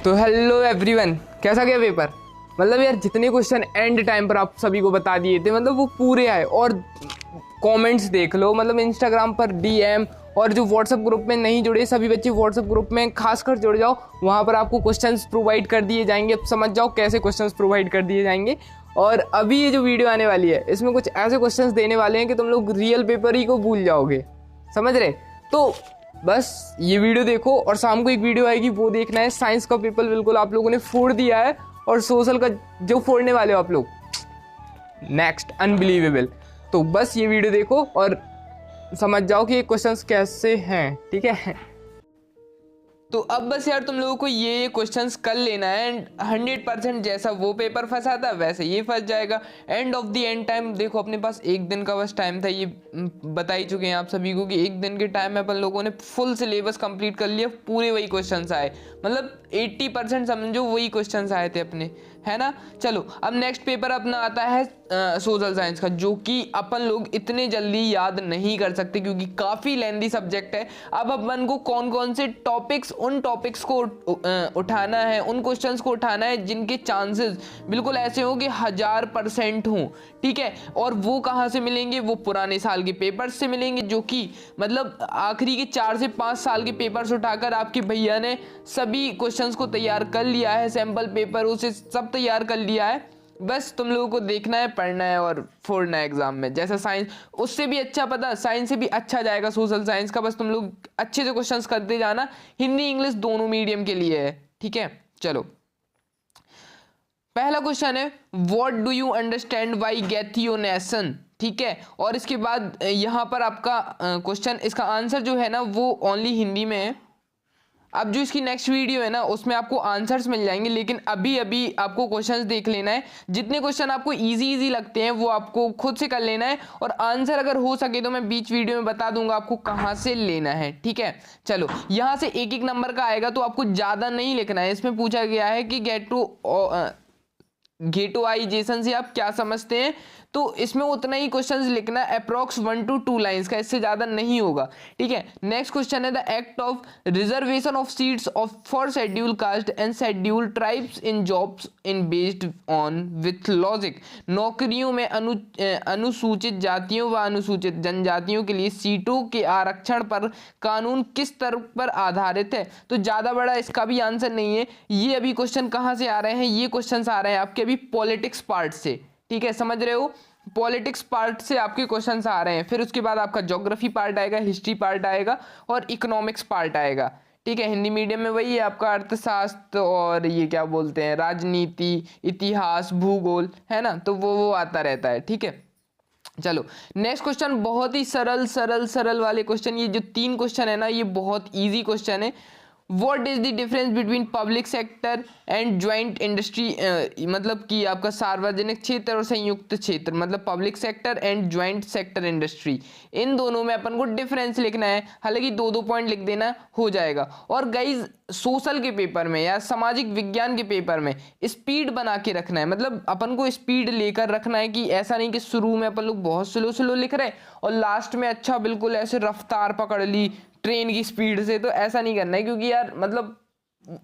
तो hello everyone, कैसा गया पेपर। मतलब यार जितने क्वेश्चन एंड टाइम पर आप सभी को बता दिए थे, मतलब वो पूरे आए। और कमेंट्स देख लो, मतलब इंस्टाग्राम पर डीएम, और जो व्हाट्सएप ग्रुप में नहीं जुड़े सभी बच्चे व्हाट्सएप ग्रुप में खासकर जुड़ जाओ, वहाँ पर आपको क्वेश्चंस प्रोवाइड कर दिए जाएंगे। अब समझ जाओ कैसे क्वेश्चंस प्रोवाइड कर दिए जाएंगे। और अभी ये जो वीडियो आने वाली है इसमें कुछ ऐसे क्वेश्चंस देने वाले हैं कि तुम लोग रियल पेपर ही को भूल जाओगे, समझ रहे। तो बस ये वीडियो देखो, और शाम को एक वीडियो आएगी वो देखना है। साइंस का पेपर बिल्कुल आप लोगों ने फोड़ दिया है, और सोशल का जो फोड़ने वाले हो आप लोग, नेक्स्ट अनबिलीवेबल। तो बस ये वीडियो देखो और समझ जाओ कि ये क्वेश्चंस कैसे हैं, ठीक है। तो अब बस यार तुम लोगों को ये क्वेश्चंस कर लेना है, एंड 100% जैसा वो पेपर फंसा था वैसे ये फंस जाएगा। End of the end time देखो, अपने पास एक दिन का बस टाइम था। ये बता ही चुके हैं आप सभी को कि एक दिन के टाइम में अपन लोगों ने फुल सिलेबस कंप्लीट कर लिया, पूरे वही क्वेश्चंस आए। मतलब 80% समझो वही क्वेश्चंस आए थे अपने, है ना। चलो अब नेक्स्ट पेपर अपना आता है सोशल साइंस का, जो कि अपन लोग इतने जल्दी याद नहीं कर सकते क्योंकि काफ़ी लेंदी सब्जेक्ट है। अब अपन को कौन कौन से टॉपिक्स, उन टॉपिक्स को उठाना है, उन क्वेश्चंस को उठाना है जिनके चांसेस बिल्कुल ऐसे हो कि 1000% हों, ठीक है। और वो कहाँ से मिलेंगे, वो पुराने साल के पेपर्स से मिलेंगे, जो कि मतलब आखिरी के 4 से 5 साल के पेपर्स उठाकर आपके भैया ने सभी क्वेश्चंस को तैयार कर लिया है, सैम्पल पेपर उसे सब तैयार कर लिया है। बस तुम लोगों को देखना है, पढ़ना है और फोड़ना है एग्जाम में। जैसा साइंस, उससे भी अच्छा पता, साइंस से भी अच्छा जाएगा सोशल साइंस का। बस तुम लोग अच्छे से क्वेश्चंस करते जाना, हिंदी इंग्लिश दोनों मीडियम के लिए है, ठीक है। चलो पहला क्वेश्चन है, what do you understand by गैथियोनेशन, ठीक है। और इसके बाद यहाँ पर आपका क्वेश्चन, इसका आंसर जो है ना वो ओनली हिंदी में है। अब जो इसकी नेक्स्ट वीडियो है ना उसमें आपको आंसर्स मिल जाएंगे, लेकिन अभी अभी आपको क्वेश्चंस देख लेना है। जितने क्वेश्चन आपको इजी लगते हैं वो आपको खुद से कर लेना है, और आंसर अगर हो सके तो मैं बीच वीडियो में बता दूंगा आपको कहाँ से लेना है, ठीक है। चलो यहाँ से एक एक नंबर का आएगा, तो आपको ज़्यादा नहीं लिखना है। इसमें पूछा गया है कि गेटोआइजेशन से आप क्या समझते हैं, तो इसमें उतना ही क्वेश्चंस लिखना, अप्रॉक्स 1 to 2 लाइंस का, इससे ज्यादा नहीं होगा, ठीक है। नेक्स्ट क्वेश्चन है, the act of reservation of seats of for schedule caste and schedule tribes in jobs in based on with logic. नौकरियों में अनुसूचित जातियों व अनुसूचित जनजातियों के लिए सीटों के आरक्षण पर कानून किस तर्क पर आधारित है। तो ज्यादा बड़ा इसका भी आंसर नहीं है। ये अभी क्वेश्चन कहाँ से आ रहे हैं, ये क्वेश्चन आ रहे हैं आपके अभी पॉलिटिक्स पार्ट से, ठीक है, समझ रहे हो। पॉलिटिक्स पार्ट से आपके क्वेश्चंस आ रहे हैं। फिर उसके बाद आपका ज्योग्राफी पार्ट आएगा, हिस्ट्री पार्ट आएगा और इकोनॉमिक्स पार्ट आएगा, ठीक है। हिंदी मीडियम में वही है आपका अर्थशास्त्र और ये क्या बोलते हैं, राजनीति, इतिहास, भूगोल, है ना। तो वो आता रहता है, ठीक है। चलो नेक्स्ट क्वेश्चन, बहुत ही सरल सरल सरल वाले क्वेश्चन। ये जो 3 क्वेश्चन है ना ये बहुत इजी क्वेश्चन है। What is the difference between public sector and joint industry, मतलब कि आपका सार्वजनिक क्षेत्र और संयुक्त क्षेत्र, मतलब public sector and joint sector industry, इन दोनों में अपन को डिफरेंस लिखना है। हालांकि 2-2 पॉइंट लिख देना हो जाएगा। और गाइज सोशल के पेपर में या सामाजिक विज्ञान के पेपर में स्पीड बना के रखना है, मतलब अपन को स्पीड लेकर रखना है कि ऐसा नहीं कि शुरू में अपन लोग बहुत स्लो स्लो लिख रहे और लास्ट में अच्छा बिल्कुल ऐसे रफ्तार पकड़ ली ट्रेन की स्पीड से। तो ऐसा नहीं करना है, क्योंकि यार मतलब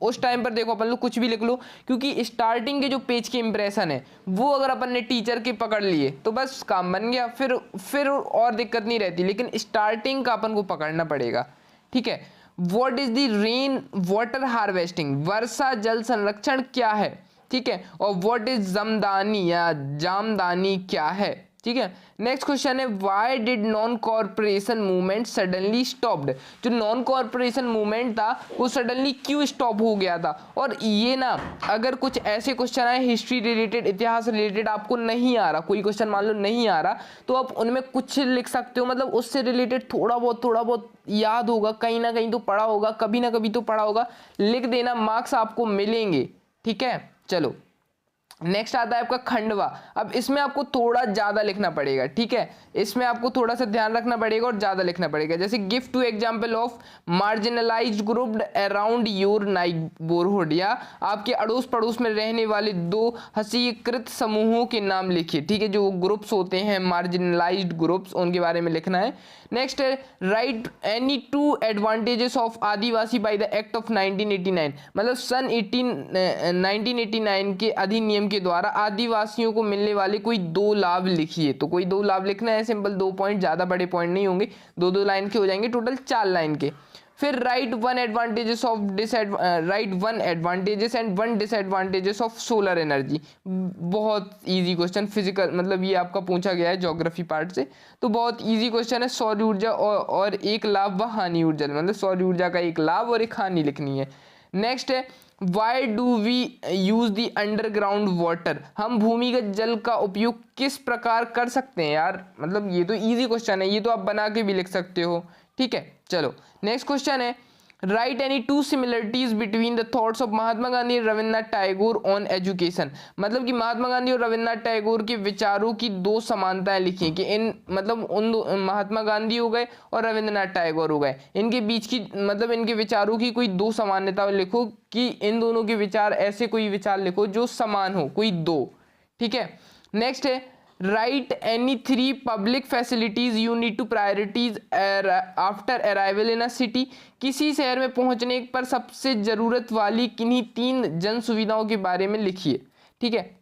उस टाइम पर देखो अपन लोग कुछ भी लिख लो, क्योंकि स्टार्टिंग के जो पेज के इंप्रेशन है वो अगर अपन ने टीचर के पकड़ लिए तो बस काम बन गया, फिर और दिक्कत नहीं रहती। लेकिन स्टार्टिंग का अपन को पकड़ना पड़ेगा, ठीक है। What is the rain water harvesting, वर्षा जल संरक्षण क्या है, ठीक है। और व्हाट इज जमदानी या जामदानी क्या है, ठीक है। नेक्स्ट क्वेश्चन है, why did non corporation movement suddenly stopped. जो नॉन कॉर्पोरेशन मूवमेंट था वो सडनली क्यों स्टॉप हो गया था। और ये ना अगर कुछ ऐसे क्वेश्चन आए हिस्ट्री रिलेटेड, इतिहास रिलेटेड, आपको नहीं आ रहा कोई क्वेश्चन, मान लो नहीं आ रहा, तो आप उनमें कुछ लिख सकते हो, मतलब उससे रिलेटेड थोड़ा बहुत याद होगा, कहीं ना कहीं तो पढ़ा होगा, कभी ना कभी तो पढ़ा होगा, लिख देना, मार्क्स आपको मिलेंगे, ठीक है। चलो नेक्स्ट आता है आपका खंडवा। अब इसमें आपको थोड़ा ज़्यादा लिखना पड़ेगा, ठीक है, इसमें आपको थोड़ा सा ध्यान रखना पड़ेगा और ज़्यादा लिखना पड़ेगा। जैसे give two example of marginalised group around your neighbourhood, या आपके अड़ोस पड़ोस में रहने वाले दो हसीकृत समूहों के नाम लिखिए, ठीक है, जो ग्रुप्स होते हैं मार्जिनलाइज्ड ग्रुप्स, उनके बारे में लिखना है। नेक्स्ट है write any two advantages of Adivasi by the act of 1989, मतलब सन 1989 के अधिनियम के द्वारा आदिवासियों को मिलने वाले कोई 2 लाभ लिखिए। तो कोई 2 लाभ लिखना है, सिंपल 2 पॉइंट, ज़्यादा बड़े पॉइंट नहीं होंगे, 2 लाइन के हो जाएंगे, टोटल 4 लाइन के। फिर right 1 advantages and 1 disadvantages of solar energy. बहुत इजी क्वेश्चन, फिजिकल मतलब ये आपका पूछा गया है ज्योग्राफी पार्ट से, तो बहुत इजी क्वेश्चन है। सौर ऊर्जा और एक लाभ व हानि ऊर्जा, मतलब सौर ऊर्जा का एक लाभ और एक हानि लिखनी है। नेक्स्ट है why do we use the underground water, हम भूमिगत जल का उपयोग किस प्रकार कर सकते हैं यार, मतलब ये तो इजी क्वेश्चन है, ये तो आप बना के भी लिख सकते हो, ठीक है। चलो नेक्स्ट क्वेश्चन है write any 2 similarities between the thoughts of Mahatma Gandhi और रविन्द्रनाथ टैगोर ऑन एजुकेशन, मतलब कि महात्मा गांधी और रविन्द्रनाथ टैगोर के विचारों की 2 समानताएं लिखी कि इन मतलब उन महात्मा गांधी हो गए और रविन्द्रनाथ टैगोर हो गए, इनके बीच की मतलब इनके विचारों की कोई 2 समानताएं लिखो, कि इन दोनों के विचार, ऐसे कोई विचार लिखो जो समान हो, कोई 2, ठीक है। नेक्स्ट है write any 3 public facilities you need to priorities after arrival in a city, किसी शहर में पहुंचने पर सबसे जरूरत वाली किन्हीं 3 जन सुविधाओं के बारे में लिखिए, ठीक है।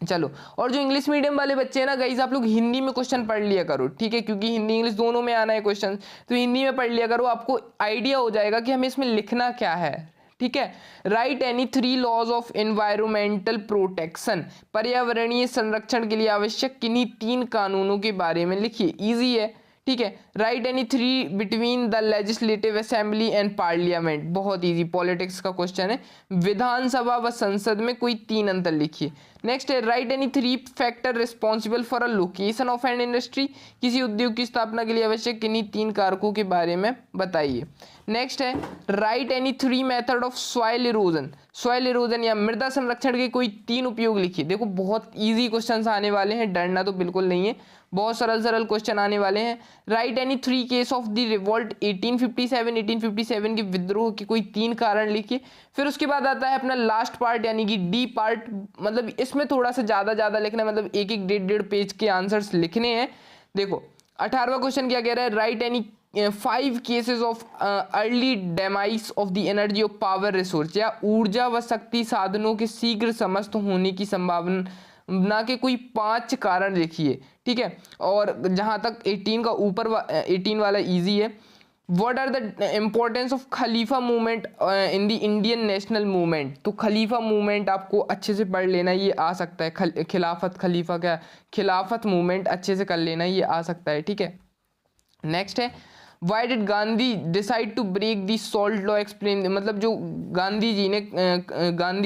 चलो, और जो इंग्लिश मीडियम वाले बच्चे हैं ना गाइज, आप लोग हिंदी में क्वेश्चन पढ़ लिया करो, ठीक है, क्योंकि हिंदी इंग्लिश दोनों में आना है क्वेश्चन, तो हिंदी में पढ़ लिया करो, आपको आइडिया हो जाएगा कि हमें इसमें लिखना क्या है, ठीक है। Write any 3 laws of environmental protection, पर्यावरणीय संरक्षण के लिए आवश्यक किन्हीं 3 कानूनों के बारे में लिखिए, इजी है, ठीक है। Write any 3 between the legislative assembly and parliament, बहुत इजी, पॉलिटिक्स का क्वेश्चन है, विधानसभा व संसद में कोई 3 अंतर लिखिए। नेक्स्ट है write any 3 factor responsible for a location of an industry, किसी उद्योग की स्थापना के लिए आवश्यक किन्हीं 3 कारकों के बारे में बताइए। नेक्स्ट है write any 3 method of soil erosion या मृदा संरक्षण के कोई 3 उपयोग लिखिए। देखो बहुत इजी क्वेश्चंस आने वाले हैं, डरना तो बिल्कुल नहीं है, बहुत सरल क्वेश्चन आने वाले हैं। Right any 3 case of the revolt 1857 के विद्रोह के कोई 3 कारण लिखिए। फिर उसके बाद आता है अपना लास्ट पार्ट यानी कि डी पार्ट, मतलब इसमें थोड़ा सा ज़्यादा लिखना है, मतलब 1-1, 1.5 पेज के आंसर्स लिखने हैं। देखो 18वां क्वेश्चन क्या कह रहा है, write any 5 cases of early demise of the energy of power resource, या ऊर्जा व शक्ति साधनों के शीघ्र समाप्त होने की संभावना के कोई 5 कारण लिखिए, ठीक है। और जहां तक 18 का ऊपर 18 वाला इजी है, what are the importance of Khalifa movement in the Indian national movement, तो खलीफा मूवमेंट आपको अच्छे से पढ़ लेना, ये आ सकता है, खिलाफत मूवमेंट अच्छे से कर लेना, ये आ सकता है, ठीक है। नेक्स्ट है why did Gandhi decide to break the salt law, explain, मतलब जो गांधी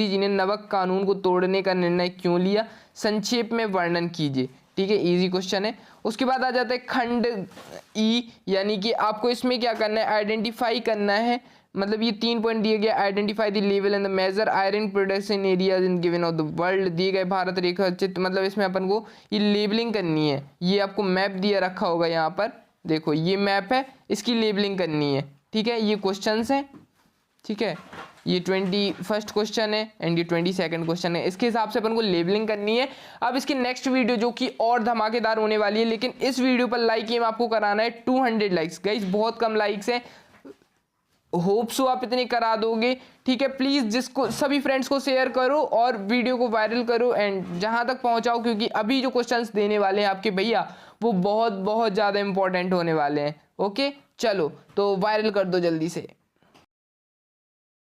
जी ने नमक कानून को तोड़ने का निर्णय क्यों लिया, संक्षेप में वर्णन कीजिए, ठीक है, इजी क्वेश्चन है। उसके बाद आ जाता है खंड ई, यानी कि आपको इसमें क्या करना है, आइडेंटिफाई करना है, मतलब ये 3 पॉइंट दिए गए, identify the level and the major iron production areas in given of the world, दिए गए भारत रेखा चित्र, मतलब इसमें अपन को ये लेबलिंग करनी है, ये आपको मैप दिया रखा होगा यहाँ पर, देखो ये मैप है, इसकी लेबलिंग करनी है, ठीक है, ये क्वेश्चंस हैं, ठीक है, ये 21st क्वेश्चन है एंड ये 22nd क्वेश्चन है, इसके हिसाब से अपन को लेबलिंग करनी है। अब इसकी नेक्स्ट वीडियो जो कि और धमाकेदार होने वाली है, लेकिन इस वीडियो पर लाइक एम आपको कराना है 200 लाइक्स, गाइस बहुत कम लाइक्स हैं, होप सो आप इतने करा दोगे, ठीक है। प्लीज़ जिसको सभी फ्रेंड्स को शेयर करो और वीडियो को वायरल करो एंड जहां तक पहुंचाओ, क्योंकि अभी जो क्वेश्चंस देने वाले हैं आपके भैया वो बहुत ज़्यादा इंपॉर्टेंट होने वाले हैं। ओके चलो, तो वायरल कर दो जल्दी से।